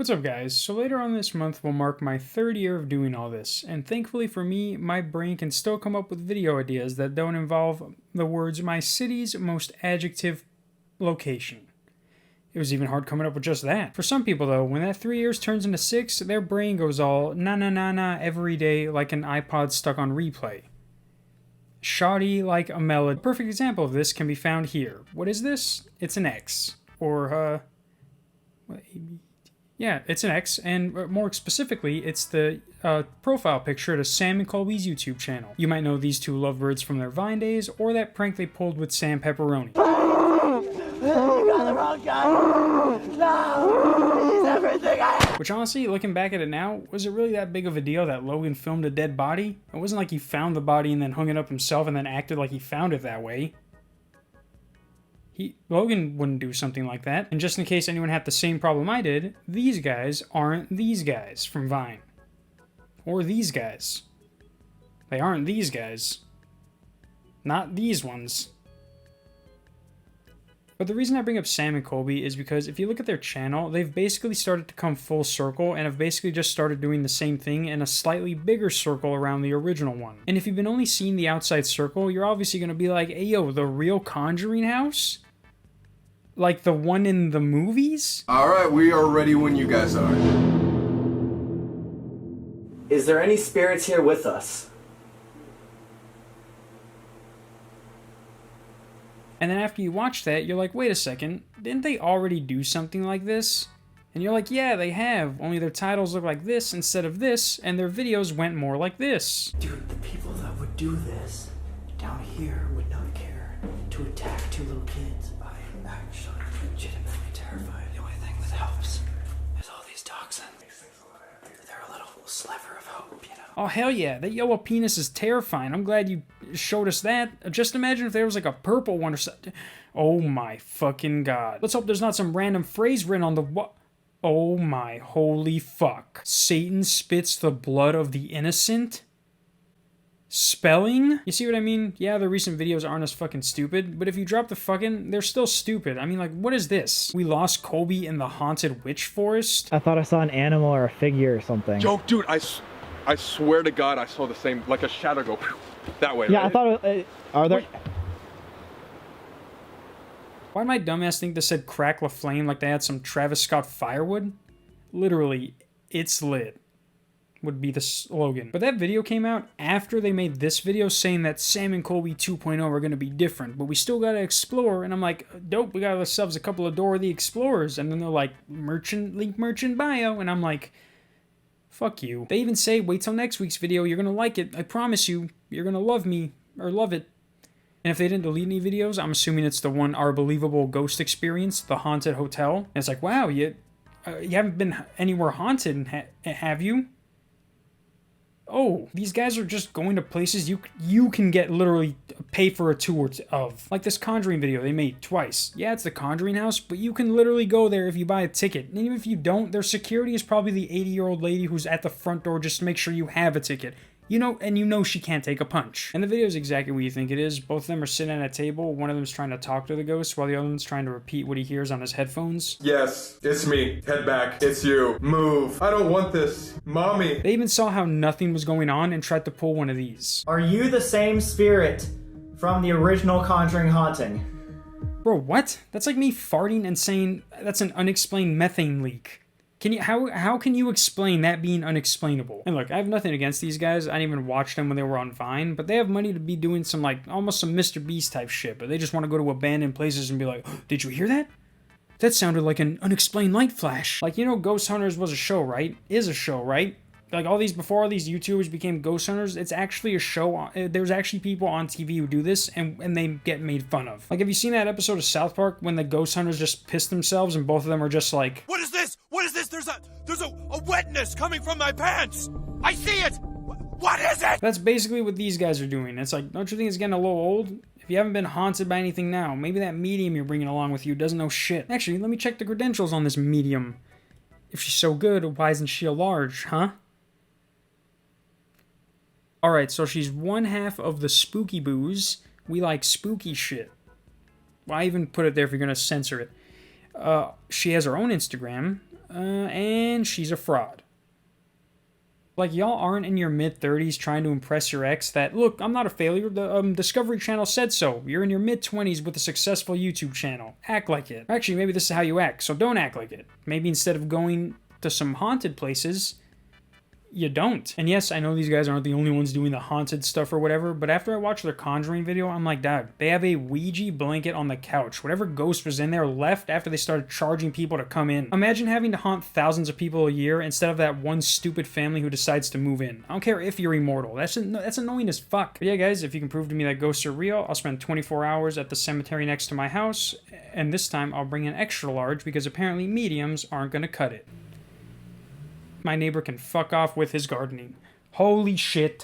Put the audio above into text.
What's up, guys? So later on this month will mark my third year of doing all this, and thankfully for me, my brain can still come up with video ideas that don't involve the words "my city's most adjective location." It was even hard coming up with just that. For some people though, when that 3 years turns into 6, their brain goes all na na na na every day like an iPod stuck on replay. Shoddy like a melody. A perfect example of this can be found here. What is this? It's an X. Or, yeah, it's an X, and more specifically, it's the profile picture to Sam and Colby's YouTube channel. You might know these two lovebirds from their Vine days, or that prank they pulled with Sam Pepperoni. You got the wrong guy! No! He's everything I have! Which honestly, looking back at it now, was it really that big of a deal that Logan filmed a dead body? It wasn't like he found the body and then hung it up himself and then acted like he found it that way. Logan wouldn't do something like that. And just in case anyone had the same problem I did, these guys aren't these guys from Vine. Or these guys. They aren't these guys. Not these ones. But the reason I bring up Sam and Colby is because if you look at their channel, they've basically started to come full circle and have basically just started doing the same thing in a slightly bigger circle around the original one. And if you've been only seeing the outside circle, you're obviously going to be like, hey yo, the real Conjuring house? Like the one in the movies? Alright, we are ready when you guys are. Is there any spirits here with us? And then after you watch that, you're like, wait a second, didn't they already do something like this? And you're like, yeah, they have, only their titles look like this instead of this, and their videos went more like this. Dude, the people that would do this down here would not care to attack two little kids. I am actually legitimately terrified. The only thing that helps is all these toxins. They're a little sliver of hope, you know? Oh, hell yeah, that yellow penis is terrifying. I'm glad you showed us that. Just imagine if there was like a purple one or something. Oh my fucking god. Let's hope there's not some random phrase written on the what? Oh my holy fuck. Satan spits the blood of the innocent? Spelling? You see what I mean? Yeah, the recent videos aren't as fucking stupid, but if you drop the fucking, they're still stupid. I mean, like, what is this? We lost Colby in the haunted witch forest? I thought I saw an animal or a figure or something. Yo, dude, I swear to God, I saw the same, like a shadow go that way. Yeah, right? I thought, are there... Wait. Why did my dumbass think this said crackle a flame like they had some Travis Scott firewood? Literally, it's lit would be the slogan. But that video came out after they made this video saying that Sam and Colby 2.0 are going to be different, but we still got to explore. And I'm like, dope, we got ourselves a couple of Dora the Explorers. And then they're like, link merchant bio. And I'm like, fuck you. They even say, wait till next week's video, you're going to like it. I promise you, you're going to love me or love it. And if they didn't delete any videos, I'm assuming it's the one, Our Believable Ghost Experience, the haunted hotel. And it's like, wow, you haven't been anywhere haunted, have you? Oh, these guys are just going to places you can get literally pay for a tour of. Like this Conjuring video they made twice. Yeah, it's the Conjuring house, but you can literally go there if you buy a ticket. And even if you don't, their security is probably the 80-year-old lady who's at the front door just to make sure you have a ticket. You know she can't take a punch. And the video is exactly what you think it is. Both of them are sitting at a table. One of them is trying to talk to the ghost while the other one's trying to repeat what he hears on his headphones. Yes, it's me. Head back. It's you. Move. I don't want this. Mommy. They even saw how nothing was going on and tried to pull one of these. Are you the same spirit from the original Conjuring haunting? Bro, what? That's like me farting and saying that's an unexplained methane leak. Can you how can you explain that being unexplainable? And look, I have nothing against these guys. I didn't even watch them when they were on Vine, but they have money to be doing some like almost some Mr. Beast type shit, but they just want to go to abandoned places and be like, oh, did you hear that? That sounded like an unexplained light flash. Like, you know, Ghost Hunters was a show, right? Is a show, right? Like before all these YouTubers became ghost hunters, it's actually a show. There's actually people on TV who do this, and they get made fun of. Like, have you seen that episode of South Park when the ghost hunters just piss themselves and both of them are just like, What is this? What is this? There's a wetness coming from my pants. I see it. What is it? That's basically what these guys are doing. It's like, don't you think it's getting a little old? If you haven't been haunted by anything now, maybe that medium you're bringing along with you doesn't know shit. Actually, let me check the credentials on this medium. If she's so good, why isn't she a large, huh? Alright, so she's one half of the spooky boos. We like spooky shit. Why even put it there if you're going to censor it? She has her own Instagram. And she's a fraud. Like, y'all aren't in your mid-30s trying to impress your ex that, look, I'm not a failure, the Discovery Channel said so. You're in your mid-20s with a successful YouTube channel. Act like it. Actually, maybe this is how you act, so don't act like it. Maybe instead of going to some haunted places, you don't. And yes, I know these guys aren't the only ones doing the haunted stuff or whatever, but after I watched their Conjuring video, I'm like, dog, they have a Ouija blanket on the couch. Whatever ghost was in there left after they started charging people to come in. Imagine having to haunt thousands of people a year instead of that one stupid family who decides to move in. I don't care if you're immortal. That's annoying as fuck. But yeah, guys, if you can prove to me that ghosts are real, I'll spend 24 hours at the cemetery next to my house, and this time I'll bring an extra large because apparently mediums aren't gonna cut it. My neighbor can fuck off with his gardening. Holy shit.